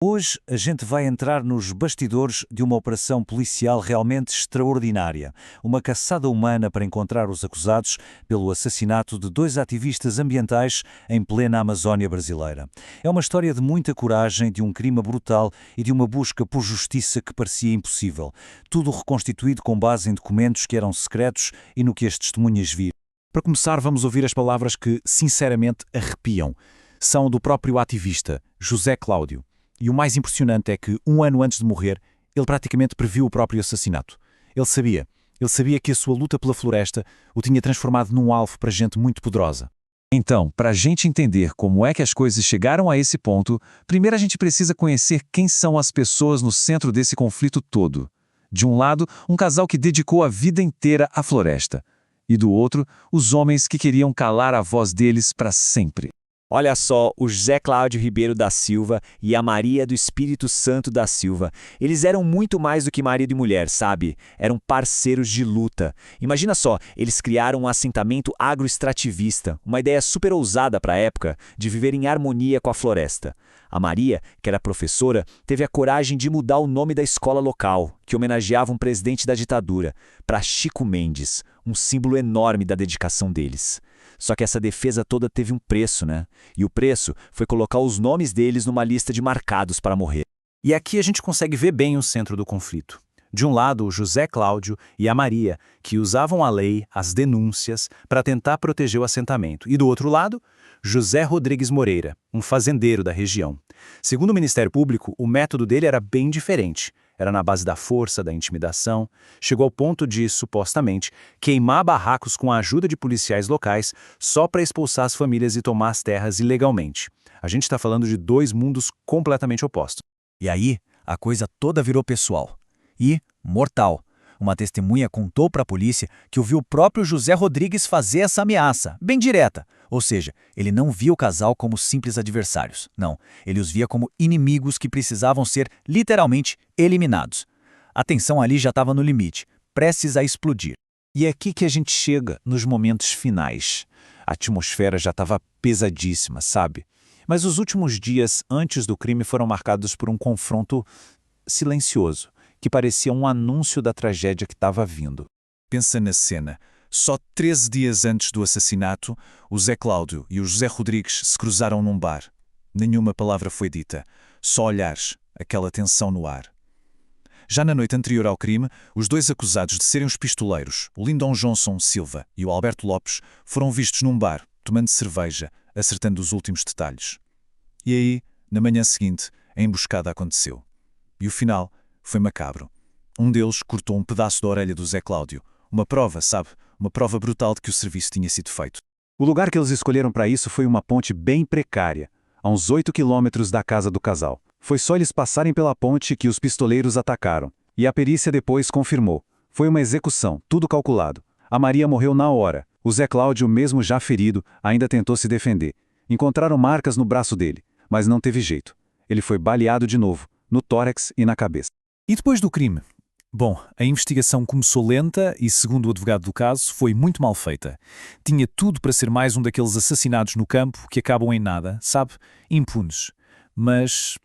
Hoje a gente vai entrar nos bastidores de uma operação policial realmente extraordinária, uma caçada humana para encontrar os acusados pelo assassinato de dois ativistas ambientais em plena Amazónia brasileira. É uma história de muita coragem, de um crime brutal e de uma busca por justiça que parecia impossível. Tudo reconstituído com base em documentos que eram secretos e no que as testemunhas viram. Para começar, vamos ouvir as palavras que, sinceramente, arrepiam. São do próprio ativista, José Cláudio. E o mais impressionante é que, um ano antes de morrer, ele praticamente previu o próprio assassinato. Ele sabia que a sua luta pela floresta o tinha transformado num alvo para gente muito poderosa. Então, para a gente entender como é que as coisas chegaram a esse ponto, primeiro a gente precisa conhecer quem são as pessoas no centro desse conflito todo. De um lado, um casal que dedicou a vida inteira à floresta. E do outro, os homens que queriam calar a voz deles para sempre. Olha só, o José Cláudio Ribeiro da Silva e a Maria do Espírito Santo da Silva. Eles eram muito mais do que marido e mulher, sabe? Eram parceiros de luta. Imagina só, eles criaram um assentamento agroextrativista, uma ideia super ousada para a época, de viver em harmonia com a floresta. A Maria, que era professora, teve a coragem de mudar o nome da escola local, que homenageava um presidente da ditadura, para Chico Mendes, um símbolo enorme da dedicação deles. Só que essa defesa toda teve um preço, né? E o preço foi colocar os nomes deles numa lista de marcados para morrer. E aqui a gente consegue ver bem o centro do conflito. De um lado, o José Cláudio e a Maria, que usavam a lei, as denúncias, para tentar proteger o assentamento. E do outro lado, José Rodrigues Moreira, um fazendeiro da região. Segundo o Ministério Público, o método dele era bem diferente. Era na base da força, da intimidação. Chegou ao ponto de, supostamente, queimar barracos com a ajuda de policiais locais só para expulsar as famílias e tomar as terras ilegalmente. A gente está falando de dois mundos completamente opostos. E aí, a coisa toda virou pessoal. E mortal. Uma testemunha contou para a polícia que ouviu o próprio José Rodrigues fazer essa ameaça, bem direta. Ou seja, ele não via o casal como simples adversários. Não, ele os via como inimigos que precisavam ser, literalmente, eliminados. A tensão ali já estava no limite, prestes a explodir. E é aqui que a gente chega nos momentos finais. A atmosfera já estava pesadíssima, sabe? Mas os últimos dias antes do crime foram marcados por um confronto silencioso, que parecia um anúncio da tragédia que estava vindo. Pensa na cena. Só 13 dias antes do assassinato, o Zé Cláudio e o José Rodrigues se cruzaram num bar. Nenhuma palavra foi dita, só olhares, aquela tensão no ar. Já na noite anterior ao crime, os dois acusados de serem os pistoleiros, o Lyndon Johnson Silva e o Alberto Lopes, foram vistos num bar, tomando cerveja, acertando os últimos detalhes. E aí, na manhã seguinte, a emboscada aconteceu. E o final foi macabro. Um deles cortou um pedaço da orelha do Zé Cláudio. Uma prova, sabe? Uma prova brutal de que o serviço tinha sido feito. O lugar que eles escolheram para isso foi uma ponte bem precária, a uns 8 quilômetros da casa do casal. Foi só eles passarem pela ponte que os pistoleiros atacaram. E a perícia depois confirmou. Foi uma execução, tudo calculado. A Maria morreu na hora. O Zé Cláudio, mesmo já ferido, ainda tentou se defender. Encontraram marcas no braço dele, mas não teve jeito. Ele foi baleado de novo, no tórax e na cabeça. E depois do crime? Bom, a investigação começou lenta e, segundo o advogado do caso, foi muito mal feita. Tinha tudo para ser mais um daqueles assassinatos no campo que acabam em nada, sabe? Impunes. Mas,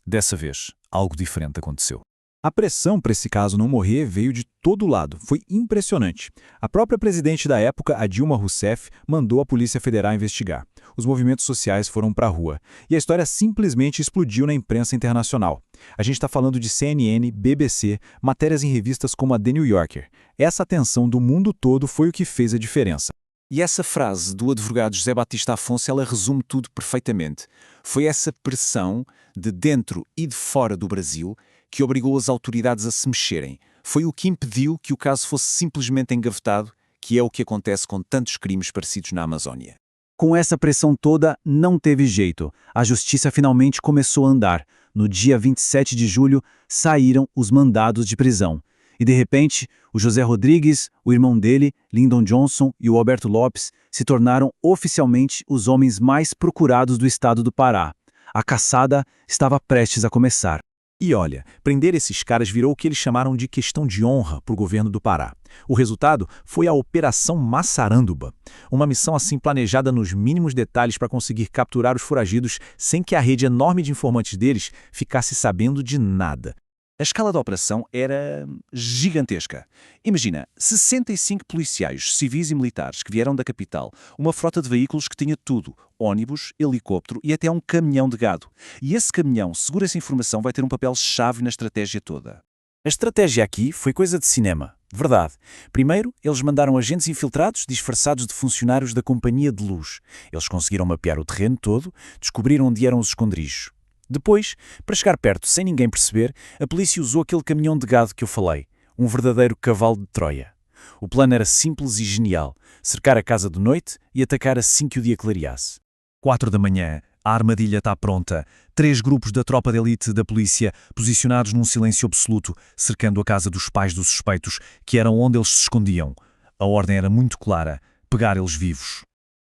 dessa vez, algo diferente aconteceu. A pressão para esse caso não morrer veio de todo lado. Foi impressionante. A própria presidente da época, a Dilma Rousseff, mandou a Polícia Federal investigar. Os movimentos sociais foram para a rua. E a história simplesmente explodiu na imprensa internacional. A gente está falando de CNN, BBC, matérias em revistas como a The New Yorker. Essa atenção do mundo todo foi o que fez a diferença. E essa frase do advogado José Batista Afonso, ela resume tudo perfeitamente. Foi essa pressão de dentro e de fora do Brasil que obrigou as autoridades a se mexerem. Foi o que impediu que o caso fosse simplesmente engavetado, que é o que acontece com tantos crimes parecidos na Amazónia. Com essa pressão toda, não teve jeito. A justiça finalmente começou a andar. No dia 27 de julho, saíram os mandados de prisão. E de repente, o José Rodrigues, o irmão dele, Lyndon Johnson e o Alberto Lopes se tornaram oficialmente os homens mais procurados do estado do Pará. A caçada estava prestes a começar. E olha, prender esses caras virou o que eles chamaram de questão de honra para o governo do Pará. O resultado foi a Operação Massaranduba, uma missão assim planejada nos mínimos detalhes para conseguir capturar os foragidos sem que a rede enorme de informantes deles ficasse sabendo de nada. A escala da operação era gigantesca. Imagina, 65 policiais, civis e militares que vieram da capital, uma frota de veículos que tinha tudo, ônibus, helicóptero e até um caminhão de gado. E esse caminhão, segura essa informação, vai ter um papel-chave na estratégia toda. A estratégia aqui foi coisa de cinema, verdade. Primeiro, eles mandaram agentes infiltrados disfarçados de funcionários da Companhia de Luz. Eles conseguiram mapear o terreno todo, descobriram onde eram os esconderijos. Depois, para chegar perto sem ninguém perceber, a polícia usou aquele caminhão de gado que eu falei, um verdadeiro cavalo de Troia. O plano era simples e genial, cercar a casa de noite e atacar assim que o dia clareasse. 4 da manhã, a armadilha está pronta. 3 grupos da tropa de elite da polícia, posicionados num silêncio absoluto, cercando a casa dos pais dos suspeitos, que eram onde eles se escondiam. A ordem era muito clara, pegar eles vivos.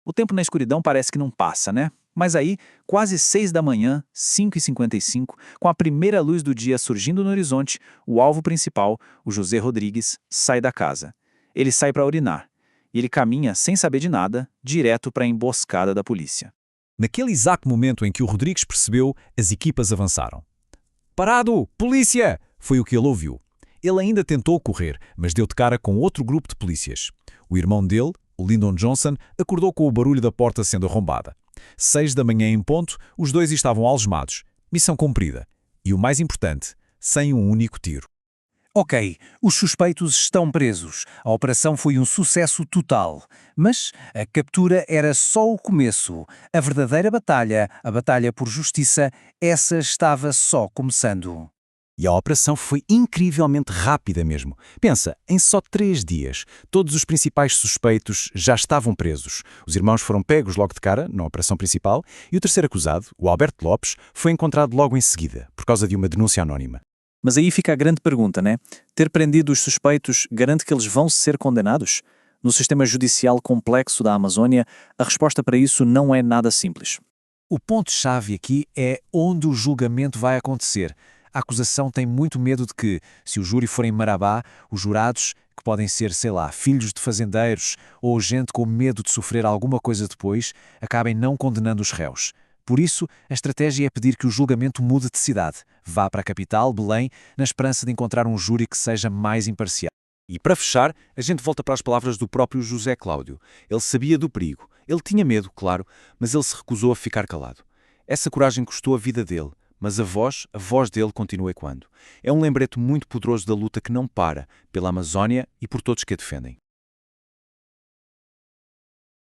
O tempo na escuridão parece que não passa, né? Mas aí, quase 6 da manhã, 5h55, com a primeira luz do dia surgindo no horizonte, o alvo principal, o José Rodrigues, sai da casa. Ele sai para urinar. E ele caminha, sem saber de nada, direto para a emboscada da polícia. Naquele exato momento em que o Rodrigues percebeu, as equipas avançaram. "Parado! Polícia!" foi o que ele ouviu. Ele ainda tentou correr, mas deu de cara com outro grupo de polícias. O irmão dele, o Lyndon Johnson, acordou com o barulho da porta sendo arrombada. 6 da manhã em ponto, os dois estavam algemados. Missão cumprida. E o mais importante, sem um único tiro. Ok, os suspeitos estão presos. A operação foi um sucesso total. Mas a captura era só o começo. A verdadeira batalha, a batalha por justiça, essa estava só começando. E a operação foi incrivelmente rápida mesmo. Pensa, em só 3 dias, todos os principais suspeitos já estavam presos. Os irmãos foram pegos logo de cara, na operação principal, e o terceiro acusado, o Alberto Lopes, foi encontrado logo em seguida, por causa de uma denúncia anónima. Mas aí fica a grande pergunta, né? Ter prendido os suspeitos garante que eles vão ser condenados? No sistema judicial complexo da Amazônia, a resposta para isso não é nada simples. O ponto-chave aqui é onde o julgamento vai acontecer. A acusação tem muito medo de que, se o júri for em Marabá, os jurados, que podem ser, sei lá, filhos de fazendeiros ou gente com medo de sofrer alguma coisa depois, acabem não condenando os réus. Por isso, a estratégia é pedir que o julgamento mude de cidade, vá para a capital, Belém, na esperança de encontrar um júri que seja mais imparcial. E para fechar, a gente volta para as palavras do próprio José Cláudio. Ele sabia do perigo. Ele tinha medo, claro, mas ele se recusou a ficar calado. Essa coragem custou a vida dele. Mas a voz dele continua ecoando. É um lembrete muito poderoso da luta que não para, pela Amazónia e por todos que a defendem.